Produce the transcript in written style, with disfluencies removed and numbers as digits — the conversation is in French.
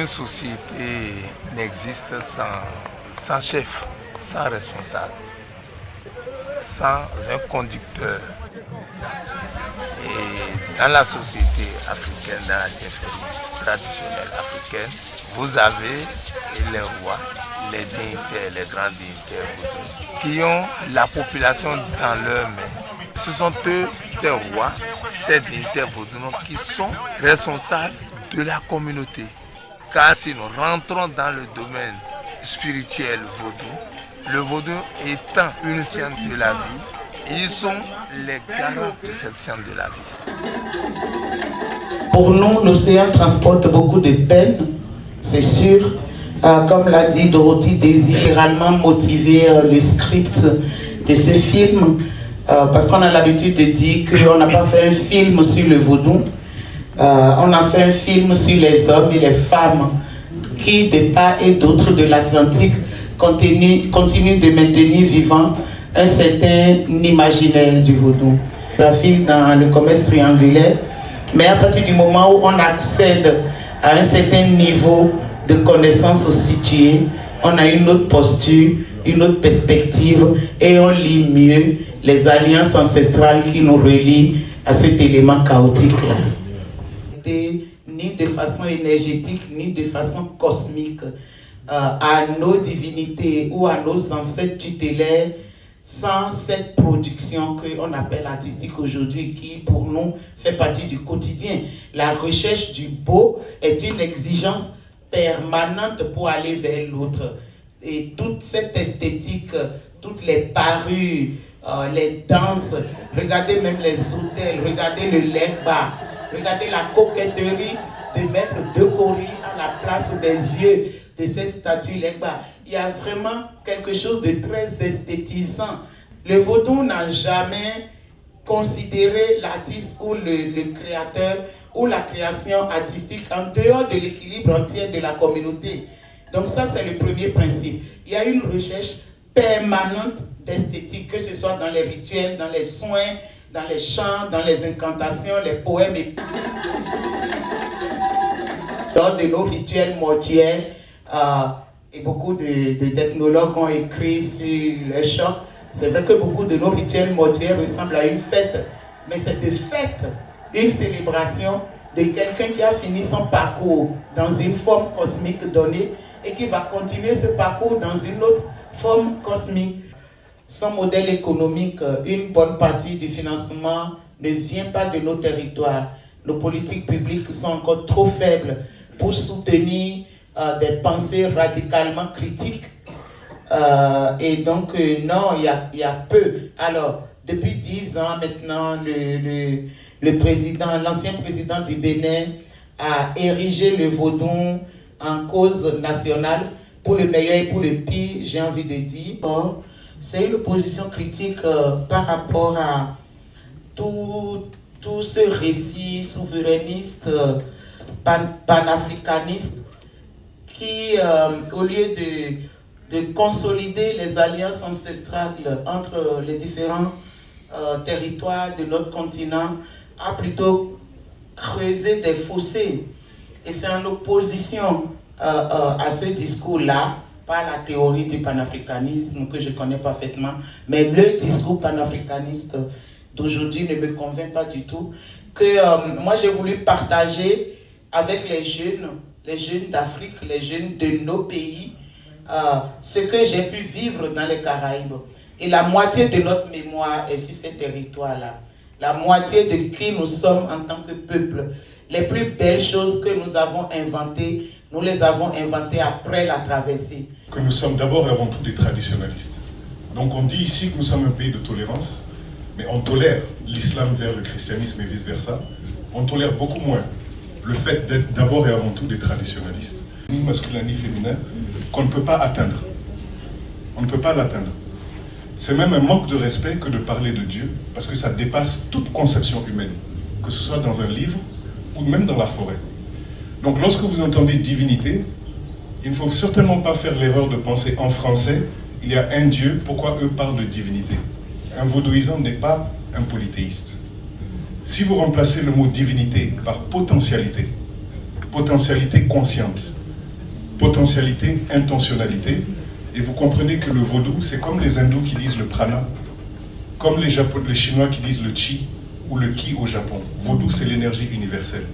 Aucune société n'existe sans chef, sans responsable, sans un conducteur. Et dans la société africaine, dans la chefferie traditionnelle africaine, vous avez les rois, les dignitaires, les grands dignitaires qui ont la population dans leurs mains. Ce sont eux, ces rois, ces dignitaires vaudous qui sont responsables de la communauté. Car si nous rentrons dans le domaine spirituel vaudou, le vaudou étant une science de la vie, ils sont les garants de cette science de la vie. Pour nous, l'océan transporte beaucoup de peine, c'est sûr. Comme l'a dit Dorothy, désire réellement motiver le script de ce film, parce qu'on a l'habitude de dire qu'on n'a pas fait un film sur le vaudou, on a fait un film sur les hommes et les femmes qui, de part et d'autre de l'Atlantique, continuent de maintenir vivant un certain imaginaire du vaudou. La fille dans le commerce triangulaire, mais à partir du moment où on accède à un certain niveau de connaissance située, on a une autre posture, une autre perspective et on lit mieux les alliances ancestrales qui nous relient à cet élément chaotique-là. Ni de façon énergétique, ni de façon cosmique, à nos divinités ou à nos ancêtres tutélaires, sans cette production qu'on appelle artistique aujourd'hui, qui pour nous fait partie du quotidien. La recherche du beau est une exigence permanente pour aller vers l'autre. Et toute cette esthétique, toutes les parures, les danses, regardez même les hôtels, regardez le legba, regardez la coquetterie de mettre deux coris à la place des yeux de ces statues legba. Il y a vraiment quelque chose de très esthétisant. Le vaudou n'a jamais considéré l'artiste ou le créateur ou la création artistique en dehors de l'équilibre entier de la communauté. Donc ça, c'est le premier principe. Il y a une recherche permanente d'esthétique, que ce soit dans les rituels, dans les soins, dans les chants, dans les incantations, les poèmes. Lors de nos rituels mortuaires, et beaucoup d'ethnologues ont écrit sur les chocs. C'est vrai que beaucoup de nos rituels mortuaires ressemblent à une fête, mais c'est de fête, une célébration de quelqu'un qui a fini son parcours dans une forme cosmique donnée et qui va continuer ce parcours dans une autre forme cosmique. Sans modèle économique, une bonne partie du financement ne vient pas de nos territoires. Nos politiques publiques sont encore trop faibles pour soutenir des pensées radicalement critiques. Et donc, non, il y a peu. Alors, depuis 10 ans maintenant, l'ancien président du Bénin a érigé le vaudou en cause nationale, pour le meilleur et pour le pire, j'ai envie de dire. C'est une position critique par rapport à tout ce récit souverainiste, panafricaniste, qui, au lieu de consolider les alliances ancestrales entre les différents territoires de notre continent, a plutôt creusé des fossés. Et c'est en opposition à ce discours-là, pas la théorie du panafricanisme que je connais parfaitement, mais le discours panafricaniste d'aujourd'hui ne me convainc pas du tout, que moi j'ai voulu partager avec les jeunes d'Afrique, les jeunes de nos pays, ce que j'ai pu vivre dans les Caraïbes. Et la moitié de notre mémoire est sur ces territoires-là. La moitié de qui nous sommes en tant que peuple. Les plus belles choses que nous avons inventées, nous les avons inventées après la traversée. Que nous sommes d'abord et avant tout des traditionalistes. Donc on dit ici que nous sommes un pays de tolérance, mais on tolère l'islam vers le christianisme et vice-versa. On tolère beaucoup moins le fait d'être d'abord et avant tout des traditionalistes. Ni masculin ni féminin, qu'on ne peut pas atteindre. On ne peut pas l'atteindre. C'est même un manque de respect que de parler de Dieu, parce que ça dépasse toute conception humaine, que ce soit dans un livre ou même dans la forêt. Donc lorsque vous entendez divinité, il ne faut certainement pas faire l'erreur de penser en français, il y a un Dieu, pourquoi eux parlent de divinité? Un vaudouisant n'est pas un polythéiste. Si vous remplacez le mot divinité par potentialité, potentialité consciente, potentialité, intentionnalité. Et vous comprenez que le vaudou, c'est comme les hindous qui disent le prana, comme les Chinois qui disent le chi ou le ki au Japon. Vaudou, c'est l'énergie universelle.